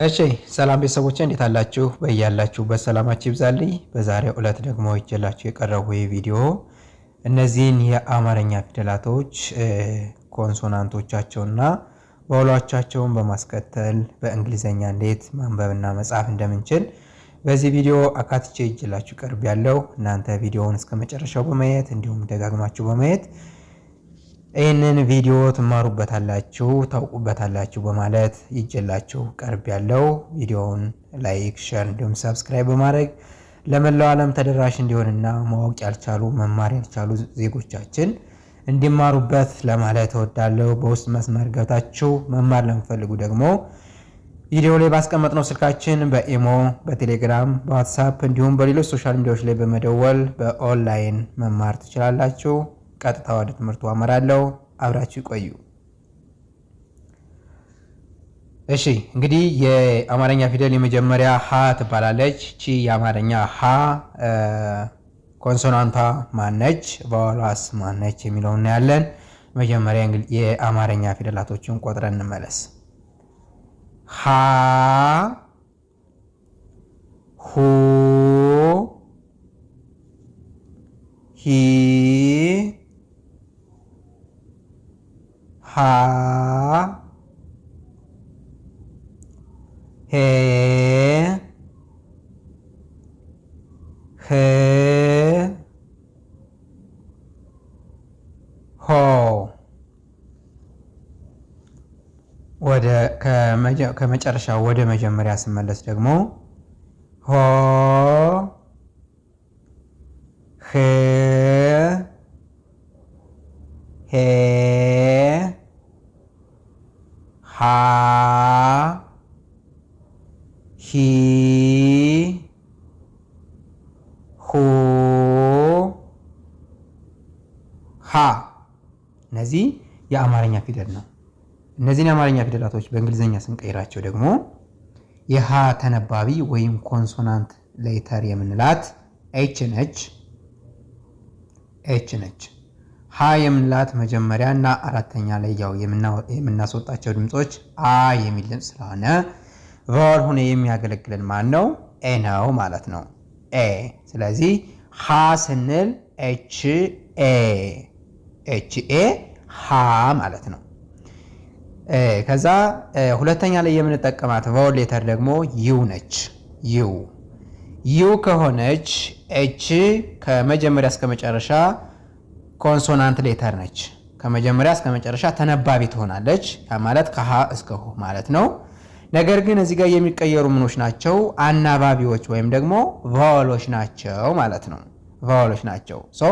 እሺ ሰላም ቤተሰቦቼ እንዴት አላችሁ? በያላችሁበት ሰላማችሁ ይብዛልኝ። በዛሬው ዕለት ደግሞ ይዤላችሁ የቀረቡ ቪዲዮ እነዚህን የአማርኛ ፊደላቶች ኮንሶናንቶቻቸውና ቫውሎቻቸውን በማስከተል በእንግሊዘኛ እንዴት ማንበብና መጻፍ እንደምንችል በዚህ ቪዲዮ አካትቼ ይዤላችሁ ቀርቤያለሁ። እናንተ ቪዲዮውን እስከመጨረሻው በማየት እንዲሁም ደጋግማችሁ በማየት ይህንን ቪዲዮ ትማሩበታላችሁ ታውቁበታላችሁ በማለት ይዤላችሁ ቀርቤያለሁ። ቪዲዮውን ላይክ፣ ሼር እንዲሁም ሰብስክራይብ በማድረግ ለመላው ዓለም ተደራሽ እንዲሆንና ማወቅ ያልቻሉ መማር ያልቻሉ ዜጎቻችን እንዲማሩበት ለማለት እወዳለሁ። በውስጥ መስመር ገብታችሁ መማር ለምትፈልጉ ደግሞ ቪዲዮ ላይ ባስቀመጥነው ስልካችን በኢሞ፣ በቴሌግራም፣ በዋትስአፕ እንዲሁም በሌሎች ሶሻል ሚዲያዎች ላይ በመደወል በኦንላይን መማር ትችላላችሁ። ቀጥታ ወደ ትምህርቱ አመራለሁ። አብራችሁ ይቆዩ። እሺ እንግዲህ የአማርኛ ፊደል የመጀመሪያ ሀ ትባላለች። እቺ የአማርኛ ሀ ኮንሶናንቷ ማነች? ቫውሏስ ማነች? የሚለውን እናያለን። መጀመሪያ የአማርኛ ፊደላቶችን ቆጥረን እንመለስ። ሀ፣ ሁ፣ ሂ፣ ሃ፣ ሄ፣ ህ፣ ሆ። ከመጨረሻው ወደ መጀመሪያ ስመለስ ደግሞ ሆ፣ ህ፣ ሄ፣ ሃ፣ ሂ፣ ሁ፣ ሃ። እነዚህ የአማርኛ ፊደል ነው። እነዚህን የአማርኛ ፊደላቶች በእንግሊዘኛ ስንቀይራቸው ደግሞ የሃ ተነባቢ ወይም ኮንሶናንት ሌተር የምንላት ኤች ነች። ሃ የምንላት መጀመሪያ እና አራተኛ ላይ ያው የምናስወጣቸው ድምጾች አ የሚል ድምጽ ስለሆነ ቫውል ሆነ የሚያገለግለን ማን ነው? ኤ ነው ማለት ነው። ኤ። ስለዚህ ሃ ስንል ኤች ኤ ሃ ማለት ነው። ከዛ ሁለተኛ ላይ የምንጠቀማት ቫውል ሌተር ደግሞ ዩ ነች። ዩ ከሆነች ኤች ከመጀመሪያ እስከ መጨረሻ ኮንሶናንት ሌተር ነች። ከመጀመሪያ እስከ መጨረሻ ተነባቢ ትሆናለች። ያ ማለት ከሃ እስከ ሁ ማለት ነው። ነገር ግን እዚህ ጋር የሚቀየሩ ምኖች ናቸው? አናባቢዎች ወይም ደግሞ ቫውሎች ናቸው ማለት ነው። ቫውሎች ናቸው። ሶ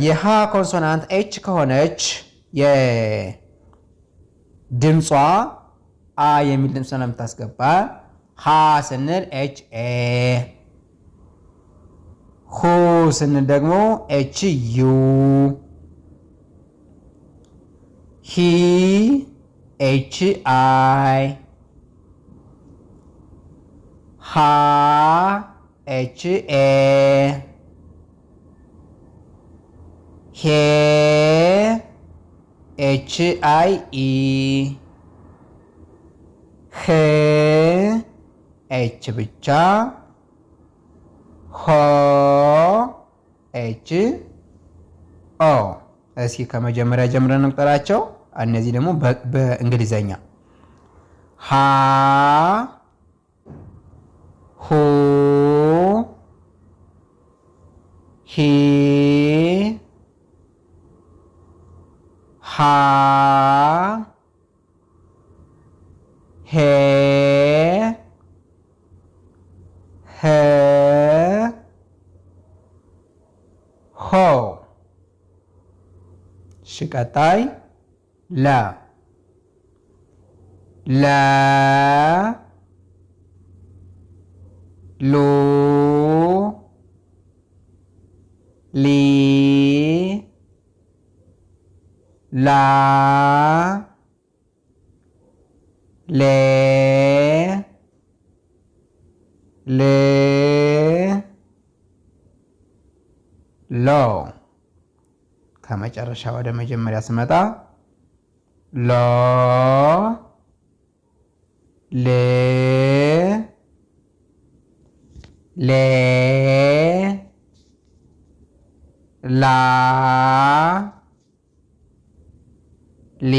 የሃ ኮንሶናንት ኤች ከሆነች ድምጿ አ የሚል ድምጽ ነው የምታስገባ። ሃ ስንል ኤች ኤ፣ ሁ ስንል ደግሞ ኤች ዩ፣ ሂ ኤች አይ፣ ሃ ኤች ኤ፣ ሄ ኤች አይ ኢ፣ ህ ኤች ብቻ፣ ሆ ኤች ኦ። እስኪ ከመጀመሪያ ጀምረን እንቁጠራቸው። እነዚህ ደግሞ በእንግሊዘኛ ሃ፣ ሁ፣ ሂ፣ ሃ፣ ሄ፣ ህ፣ ሆ። እሺ ቀጣይ ለ፣ ሉ፣ ሊ፣ ላ፣ ሌ፣ ል፣ ሎ። ከመጨረሻ ወደ መጀመሪያ ስመጣ ሎ ል ሌ ላ ሊ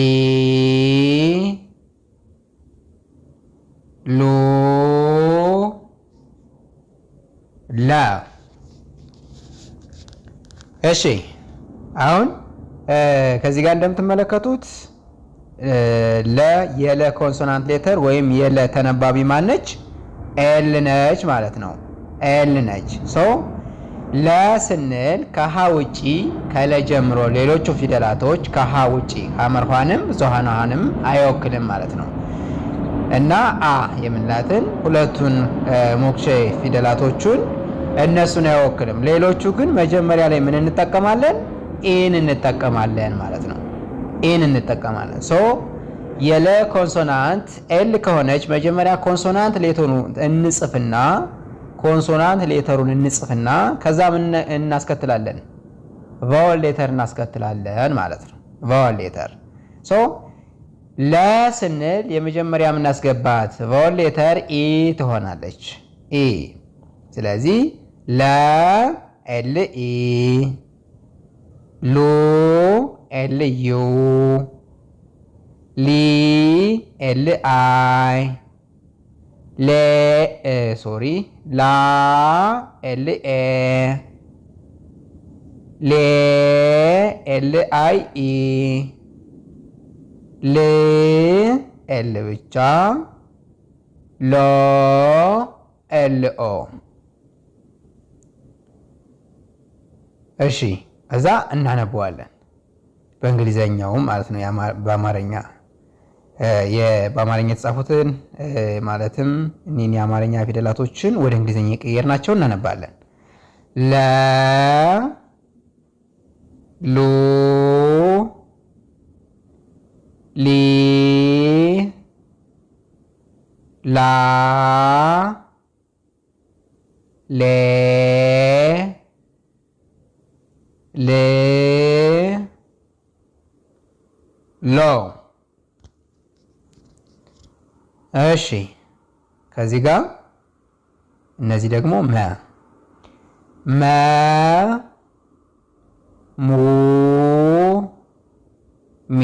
ሉ ላ። እሺ አሁን ከዚህ ጋር እንደምትመለከቱት የለ ኮንሶናንት ሌተር ወይም የለ ተነባቢ ማነች? ኤል ነች ማለት ነው። ኤል ነች። ለ ስንል ከሀ ውጪ ከለ ጀምሮ ሌሎቹ ፊደላቶች ከሀ ውጪ ሐመርኋንም ዞሃናንም አይወክልም ማለት ነው እና አ የምንላትን ሁለቱን ሞክሼ ፊደላቶቹን እነሱን አይወክልም። ሌሎቹ ግን መጀመሪያ ላይ ምን እንጠቀማለን? ኢን እንጠቀማለን ማለት ነው። ኢን እንጠቀማለን። የለ ኮንሶናንት ኤል ከሆነች መጀመሪያ ኮንሶናንት ሌተሩን እንጽፍና ከዛ ምን እናስከትላለን? ቫወል ሌተር እናስከትላለን ማለት ነው። ቫወል ሌተር ለ ስንል የመጀመሪያ የምናስገባት ቫወል ሌተር ኢ ትሆናለች። ኢ። ስለዚህ ለ ኤል ኢ፣ ሉ ኤል ዩ፣ ሊ ኤል አይ፣ ላ ኤል ኤ፣ ሌ ኤል አይ ኢ፣ ል ኤል ብቻ፣ ሎ ኤል ኦ። እሺ እዛ እናነበዋለን በእንግሊዘኛውም ማለት ነው። በአማርኛ የተጻፉትን ማለትም እኒህን የአማርኛ ፊደላቶችን ወደ እንግሊዘኛ የቀየርናቸው እናነባለን። ለ ሉ ሊ ላ ሌ ል ሎ። እሺ ከዚህ ጋር እነዚህ ደግሞ መ ሙ ሜ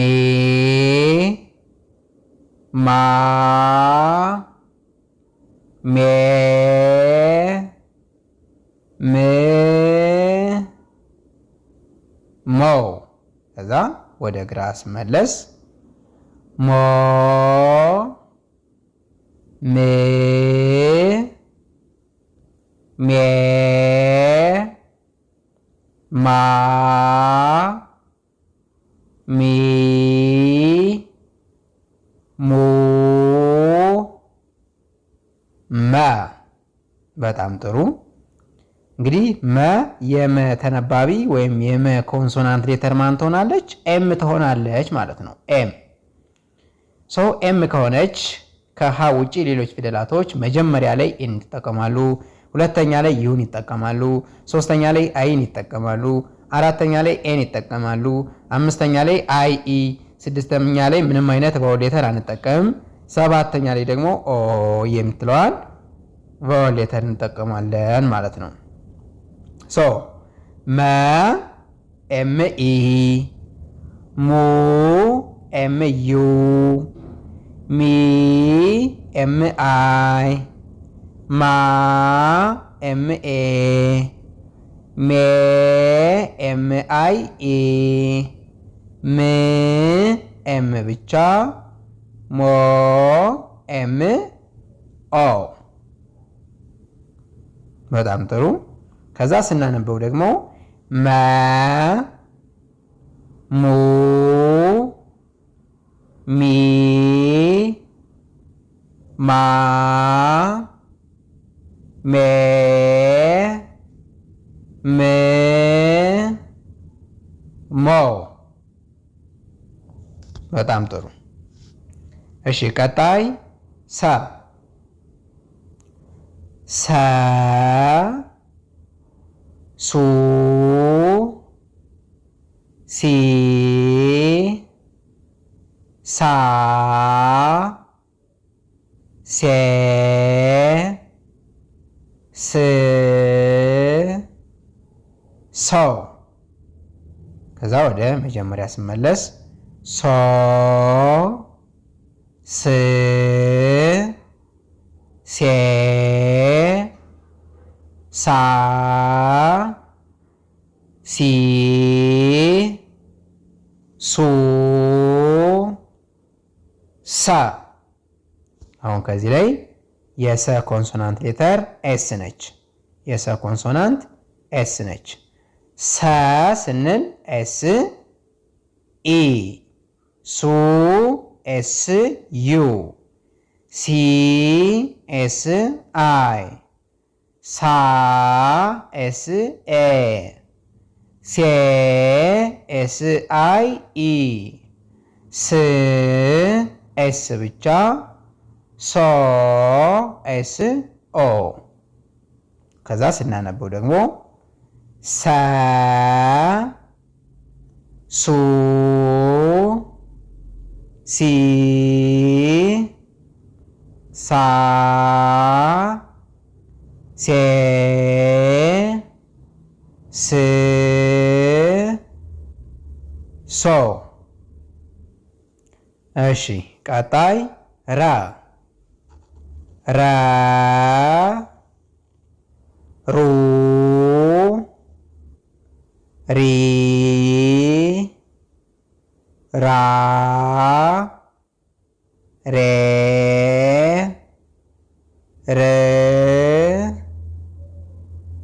ማ ሜ ም ሞ። ከዛ ወደ ግራ ስመለስ ሞ ሜ ሜ ማ ሚ ሙ መ። በጣም ጥሩ። እንግዲህ መ የመ ተነባቢ ወይም የመ ኮንሶናንት ሌተር ማን ትሆናለች? ኤም ትሆናለች ማለት ነው። ኤም ከሆነች ከሀ ውጪ ሌሎች ፊደላቶች መጀመሪያ ላይ ኢን ይጠቀማሉ፣ ሁለተኛ ላይ ዩን ይጠቀማሉ፣ ሶስተኛ ላይ አይን ይጠቀማሉ፣ አራተኛ ላይ ኤን ይጠቀማሉ፣ አምስተኛ ላይ አይ ኢ፣ ስድስተኛ ላይ ምንም አይነት ቫወል ሌተር አንጠቀምም፣ ሰባተኛ ላይ ደግሞ ኦ የምትለዋል ቫወል ሌተር እንጠቀማለን ማለት ነው። መ ኤም ኢ፣ ሙ ኤም ዩ፣ ሚ ኤም አይ፣ ማ ኤም ኤ፣ ሜ ኤም አይ ኢ፣ ም ኤም ብቻ፣ ሞ ኤም ኦ። በጣም ጥሩ። ከዛ ስናነበው ደግሞ መ ሙ ሚ ማ ሜ ም ሞ። በጣም ጥሩ። እሺ ቀጣይ ሰ ሰ ሱ ሲ ሳ ስ ሶ ከዛ ወደ መጀመሪያ ስመለስ ሶ ስ ሴ ሳ ሲ ሱ ሳ አሁን ከዚህ ላይ የሰ ኮንሶናንት ሌተር ኤስ ነች። የሰ ኮንሶናንት ኤስ ነች። ሰ ስንል ኤስ ኢ ሱ ኤስ ዩ ሲ ኤስ አይ ሳ ኤስ ኤ ሴ ኤስ አይ ኢ ስ ኤስ ብቻ ሶ ኤስ ኦ ከዛ ስናነበው ደግሞ ሰ ሱ ሲ ሳ ሴ ስ ሶ እሺ ቀጣይ ራ ራ ሩ ሪ ራ ሬ ር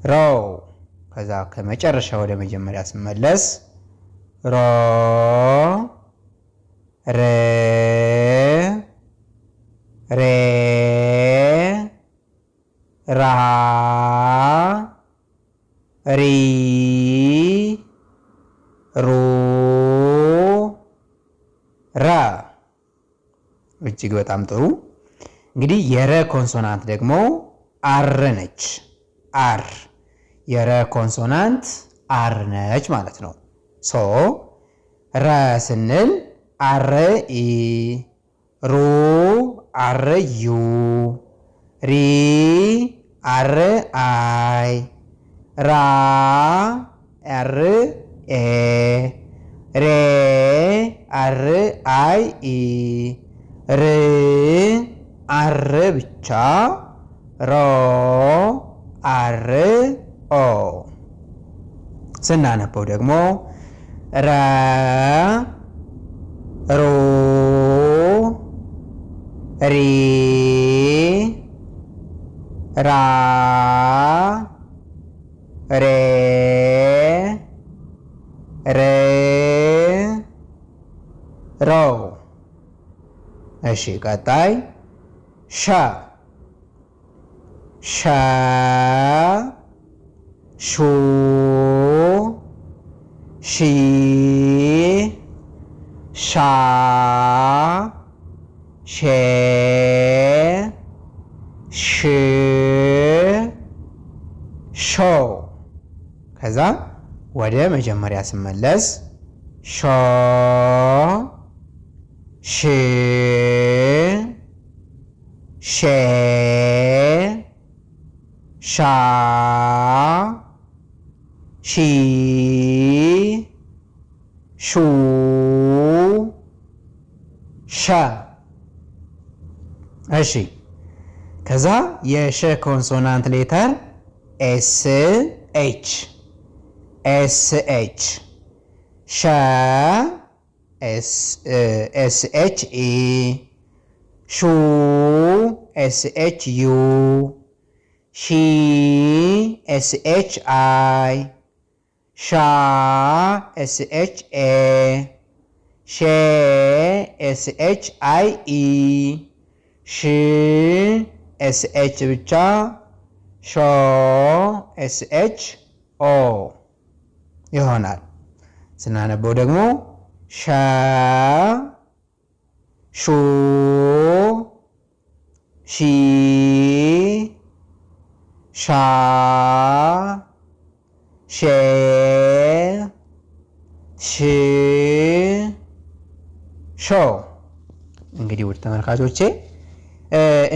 ሮ ከዛ ከመጨረሻ ወደ መጀመሪያ ስመለስ ሮ ር ሬ ራ ሪ ሩ ራ እጅግ በጣም ጥሩ። እንግዲህ የረ ኮንሶናንት ደግሞ አር ነች። አር የረ ኮንሶናንት አር ነች ማለት ነው። ሶ ረ ስንል አር ኢ ሩ አር ዩ ሪ አር አይ ራ አር ኤ ሬ አር አይ ኢ ር አር ብቻ ሮ አር ኦ ስናነበው ደግሞ ረ ሮ ሪ ራ ሬ ሬ ሮ እሺ ቀጣይ ሻ ሻ ሹ ሺ ሻ ሼ ሽ ሾ ከዛ ወደ መጀመሪያ ስመለስ ሾ ሽ ሼ ሻ ሺ ሹ ሻ እሺ ከዛ የሸ ኮንሶናንት ሌተር ኤስ ኤች ኤስ ኤች ሸ ኤስ ኤች ኢ ሹ ኤስ ኤች ዩ ሺ ኤስ ኤች አይ ሻ ኤስ ኤች ኤ ሼ ኤስ ኤች አይ ኢ ሽ ኤስ ኤች ብቻ ሾ ኤስ ኤች ኦ ይሆናል። ስናነበው ደግሞ ሻ ሹ ሺ ሻ ሼ ሽ ሾ። እንግዲህ ውድ ተመልካቾቼ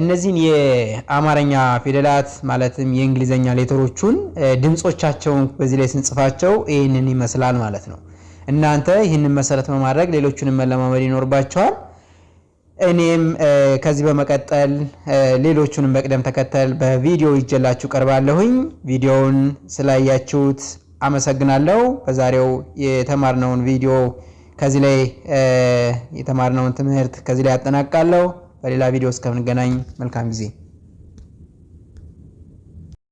እነዚህን የአማርኛ ፊደላት ማለትም የእንግሊዘኛ ሌተሮቹን ድምጾቻቸውን በዚህ ላይ ስንጽፋቸው ይህንን ይመስላል ማለት ነው። እናንተ ይህንን መሰረት በማድረግ ሌሎቹንም መለማመድ ይኖርባቸዋል። እኔም ከዚህ በመቀጠል ሌሎቹንም በቅደም ተከተል በቪዲዮ ይዤላችሁ ቀርባለሁኝ። ቪዲዮውን ስላያችሁት አመሰግናለሁ። በዛሬው የተማርነውን ቪዲዮ ከዚህ ላይ የተማርነውን ትምህርት ከዚህ ላይ አጠናቅቃለሁ። በሌላ ቪዲዮ እስከምንገናኝ መልካም ጊዜ